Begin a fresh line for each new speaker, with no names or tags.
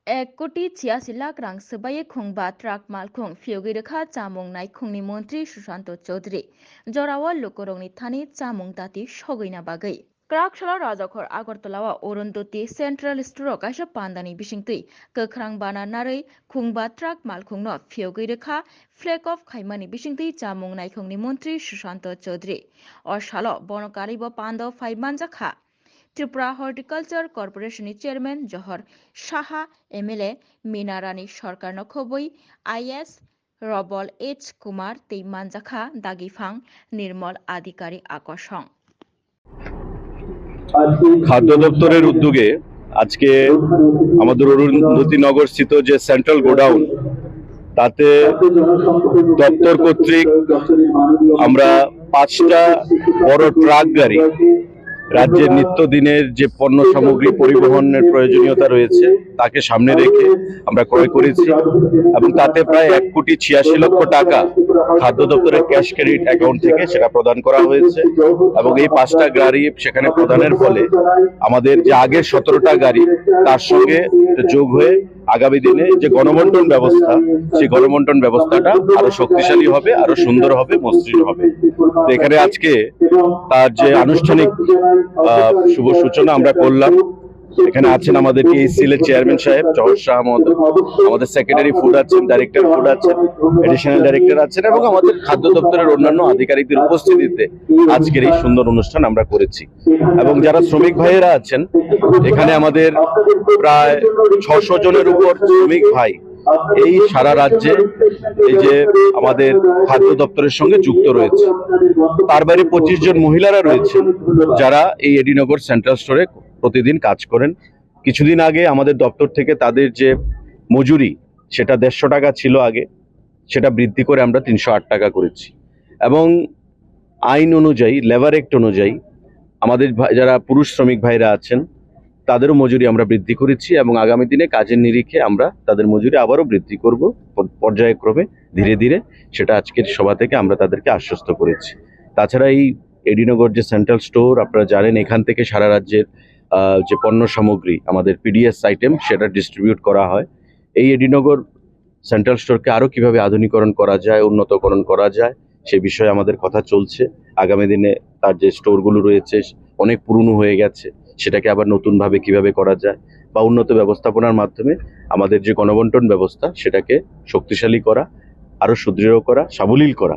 1,86,00,000 रां सोबायै खुंबा ट्राक मालखुं फियोगै रोखा चामुं नायखुंनि मन्त्री सुशांत चौधरी जरावा लुकरंनि थानि चामुं दाति सगैना बागै क्राकशाला राजाखर आगरतलावा अरुंधति सेंट्रल स्टोर काisa पान्दानि बिसिंतै गोख्रां बाना नारै खुंबा ट्राक मालखुंनो फियोगै रोखा फ्लेग अफ खाइमानि बिसिंतै चामुं नायखुंनि मन्त्री सुशांत चौधरी असालो बनकारिबो पान्द फाइमानजाखा Tripura horticulture corporation chairman Jahar Saha MLA Meena Rani Sarkar नखबै आईएस रबल एच कुमार तैमानजाखा दागिफां निर्मल आधिकारिक आकर्षण
খাদ্য দপ্তরের উদ্যোগে আজকে আমাদের অরুন্ধতিনগর স্থিত যে সেন্ট্রাল গোডাউন তাতে দপ্তর কর্তৃক আমরা 5টা বড় ট্রাক গাড়ি রাজ্যের নিত্যদিনের যে পণ্য সামগ্রী পরিবহনের প্রয়োজনীয়তা রয়েছে তাকে সামনে রেখে আমরা ক্রয় করেছি এবং তাতে প্রায় 1,86,00,000 টাকা খাদ্য দপ্তরের ক্যাশ ক্রেডিট অ্যাকাউন্ট থেকে সেটা প্রদান করা হয়েছে এবং এই 5টা গাড়ি সেখানে প্রদানের ফলে আমাদের যে আগের 17টা গাড়ি তার সঙ্গে যোগ হয়ে আগামী দিনে যে গণবন্টন ব্যবস্থা সেই গণবন্টন ব্যবস্থাটা আরো শক্তিশালী হবে, আরো সুন্দর হবে, মসৃণ হবে। তো এখানে আজকে তার যে আনুষ্ঠানিক শুভ সূচনা আমরা করলাম। এখানে আছেন আমাদের কেএসসিএল এর চেয়ারম্যান সাহেব জহর শাহ মহোদয়, আমাদের সেক্রেটারি ফুড আছেন, ডাইরেক্টর ফুড আছেন, এডিশনাল ডাইরেক্টর আছেন এবং আমাদের খাদ্য দপ্তরের অন্যান্য আধিকারিকদের উপস্থিতিতে আজকের এই সুন্দর অনুষ্ঠান আমরা করেছি। এবং যারা শ্রমিক ভাইয়েরা আছেন এখানে আমাদের প্রায় 600 জনের উপর শ্রমিক ভাই এই সারা রাজ্যে এই যে আমাদের খাদ্য দপ্তরের সঙ্গে যুক্ত রয়েছে। তার বাইরে 25 জন মহিলারা রয়েছেন যারা এই এডিনগর সেন্ট্রাল স্টোরে প্রতিদিন কাজ করেন। কিছুদিন আগে আমাদের দপ্তর থেকে তাদের যে মজুরি সেটা 150 টাকা ছিল আগে, সেটা বৃদ্ধি করে আমরা 308 টাকা করেছি এবং আইন অনুযায়ী লেবার অ্যাক্ট অনুযায়ী আমাদের যারা পুরুষ শ্রমিক ভাইরা আছেন তাদেরও মজুরি আমরা বৃদ্ধি করেছি এবং আগামী দিনে কাজের নিরিখে আমরা তাদের মজুরি আবারও বৃদ্ধি করব পর্যায়ক্রমে ধীরে ধীরে, সেটা আজকের সভা থেকে আমরা তাদেরকে আশ্বস্ত করেছি। তাছাড়া এই এডিনগর যে সেন্ট্রাল স্টোর আপনারা জানেন এখান থেকে সারা রাজ্যের যে পণ্য সামগ্রী আমাদের পিডিএস আইটেম সেটা ডিস্ট্রিবিউট করা হয়। এই এডিনগর সেন্ট্রাল স্টোরকে আরও কিভাবে আধুনিকরণ করা যায়, উন্নতকরণ করা যায় সে বিষয়ে আমাদের কথা চলছে। আগামী দিনে তার যে স্টোরগুলো রয়েছে অনেক পুরনো হয়ে গেছে, সেটাকে আবার নতুনভাবে কিভাবে করা যায় বা উন্নত ব্যবস্থাপনার মাধ্যমে আমাদের যে গণবন্টন ব্যবস্থা সেটাকে শক্তিশালী করা, আরো সুদৃঢ় করা, সাবলীল করা।